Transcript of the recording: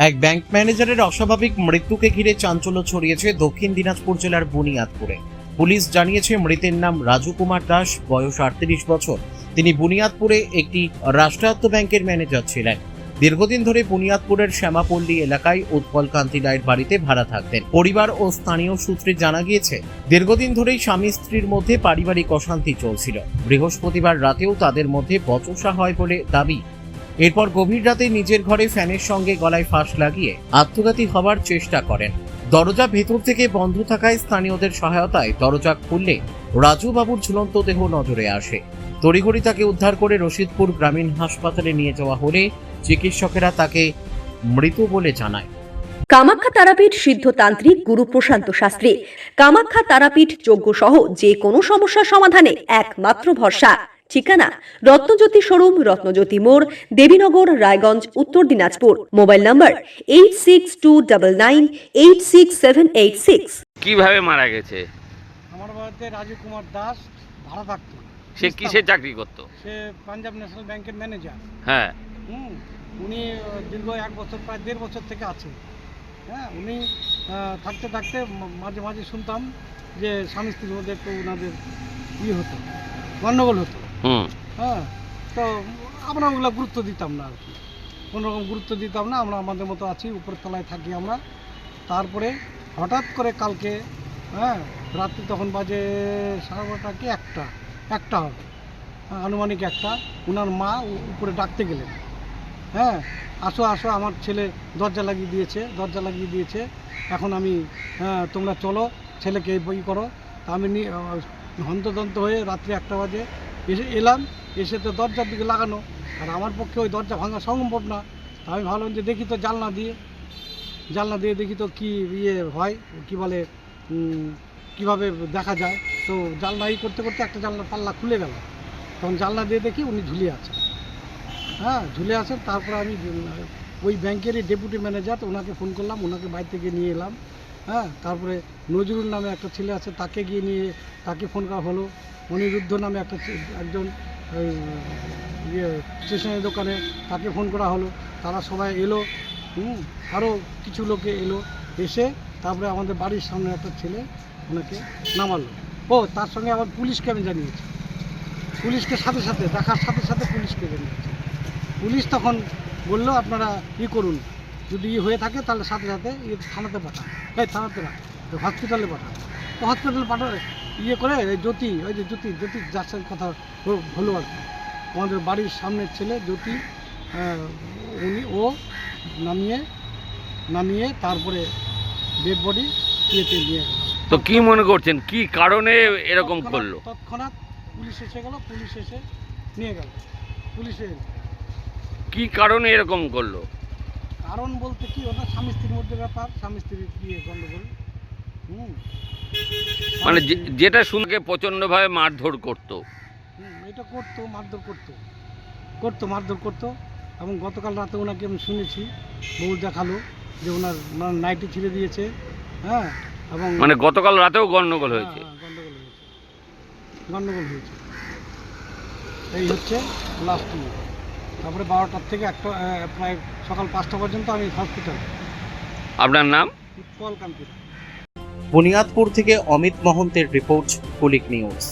এক ব্যাংক ম্যানেজারের অস্বাভাবিক মৃত্যুকে ঘিরে চাঞ্চল্য ছড়িয়েছে দক্ষিণ দিনাজপুর জেলার বুনিয়াদপুরে। পুলিশ জানিয়েছে মৃতের নাম রাজু কুমার দাস, বয়স 38 বছর। তিনি বুনিয়াদপুরে একটি রাষ্ট্রায়ত্ত ব্যাংকের ম্যানেজার ছিলেন। দীর্ঘদিন ধরে বুনিয়াদপুরের শ্যামাপল্লী এলাকায় উৎপল কান্তি রায়ের বাড়িতে ভাড়া থাকতেন। পরিবার ও স্থানীয় সূত্রে জানা গিয়েছে দীর্ঘদিন ধরেই স্বামী স্ত্রীর মধ্যে পারিবারিক অশান্তি চলছিল। বৃহস্পতিবার রাতেও তাদের মধ্যে বচসা হয় বলে দাবি। এরপর গভীর রাতে নিজের ঘরে ফ্যানের সঙ্গে গলায় ফাঁস লাগিয়ে আত্মঘাতী হওয়ার চেষ্টা করেন। দরজা ভেতর থেকে বন্ধ থাকায় স্থানীয়দের সহায়তায় দরজা খুললে রাজু বাবুর ঝুলন্ত দেহ নজরে আসে। তড়িঘড়ি তাকে উদ্ধার করে রশিদপুর গ্রামীণ হাসপাতালে নিয়ে যাওয়া হলে চিকিৎসকেরা তাকে মৃত বলে জানায়। কামাখ্যা তারাপীঠ সিদ্ধতান্ত্রিক গুরু প্রশান্ত শাস্ত্রী। কামাখ্যা তারাপীঠ যজ্ঞ সহ যে কোনো সমস্যার সমাধানে একমাত্র ভরসা। ঠিকানা রত্নজ্যোতি শোরুম, রত্নজ্যোতি মোড়, দেবীনগর, রায়গঞ্জ, উত্তর দিনাজপুর। মোবাইল নম্বর 8629986786। কিভাবে মারা গেছে? আমার বাড়িতে রাজু কুমার দাস ভাড়া থাকতো। সে কিসের চাকরি করতো? সে পাঞ্জাব ন্যাশনাল ব্যাংকের ম্যানেজার। হ্যাঁ। উনি দীর্ঘ 1 বছর, প্রায় 1.5 বছর থেকে আছে। হ্যাঁ, উনি থাকতে থাকতে মাঝে মাঝে শুনতাম যে স্বামী স্ত্রীর মধ্যে একটু ওনাদের হতো, গণ্ডগোল হতো। হ্যাঁ, তো আমরা ওগুলো গুরুত্ব দিতাম না আর কি, কোনোরকম গুরুত্ব দিতাম না। আমরা আমাদের মতো আছি, উপরের তলায় থাকি আমরা। তারপরে হঠাৎ করে কালকে রাত্রি তখন বাজে 12:30 কি 1টা হবে, আনুমানিক 1টা। ওনার মা উপরে ডাকতে গেলেন, হ্যাঁ আসো আসো, আমার ছেলে দরজা লাগিয়ে দিয়েছে, এখন আমি তোমরা চলো, ছেলেকে বই করো। তা আমি হন্তদন্ত হয়ে রাত্রি 1টা বাজে এলাম। এসে তো দরজার দিকে লাগানো, আর আমার পক্ষে ওই দরজা ভাঙা সম্ভব না। তা আমি ভাবলাম যে দেখি তো জানলা দিয়ে দেখি তো কী হয়, কী বলে, কীভাবে দেখা যায়। তো জানলা করতে করতে একটা জানলার পাল্লা খুলে গেল। তখন জানলা দিয়ে দেখি উনি ঝুলে আছেন। তারপরে আমি ওই ব্যাংকেরই ডেপুটি ম্যানেজার, ওনাকে ফোন করলাম, ওনাকে বাড়ি থেকে নিয়ে এলাম। তারপরে নজরুল নামে একটা ছেলে আছে, তাকে ফোন করা হলো। অনিরুদ্ধ নামে একজন স্টেশনের দোকানে, তাকে ফোন করা হলো। তারা সবাই এলো, আরও কিছু লোকে এলো। এসে তারপরে আমাদের বাড়ির সামনে একটা ছেলে ওনাকে নামালো। তার সঙ্গে আবার পুলিশকে আমি জানিয়েছি। পুলিশকে দেখার সাথে পুলিশকে জানিয়েছি। পুলিশ তখন বললো আপনারা করুন, যদি হয়ে থাকে তাহলে সাথে থানাতে পাঠান। থানাতে না, হসপিটালে পাঠান। তো হসপিটালে করে জ্যোতি, ওই যে জ্যোতি যার সাথে কথা হলো আর কি, আমাদের বাড়ির সামনের ছেলে জ্যোতি, ও নামিয়ে তারপরে ডেড বডি নিয়ে গেল। তো কি মনে করছেন, কি কারণে এরকম করলো? তৎক্ষণাৎ পুলিশ এসে নিয়ে গেল। কি কারণে এরকম করলো? কারণ বলতে কি, ওটা স্বামী স্ত্রীর মধ্যে ব্যাপার, স্বামী স্ত্রীর গন্ডগোল। মানে যেটা শুনকে প্রচন্ডভাবে মারধর করতো। এটা মারধর করতো। এবং গতকাল রাতে ওনাকে আমি শুনেছি, বউ দেখালো যে ওনার নাইটি ছিঁড়ে দিয়েছে। হ্যাঁ, এবং মানে গতকাল রাতেও গন্ডগোল হয়েছে। গন্ডগোল হয়েছে। এই হচ্ছে লাস্ট। তারপরে 12টার থেকে প্রায় সকাল 5টা পর্যন্ত আমি হসপিটাল। আপনার নাম? উৎপল কান্তি। বুনিয়াদপুর থেকে অমিত মহন্তের রিপোর্ট, কুলিক নিউজ।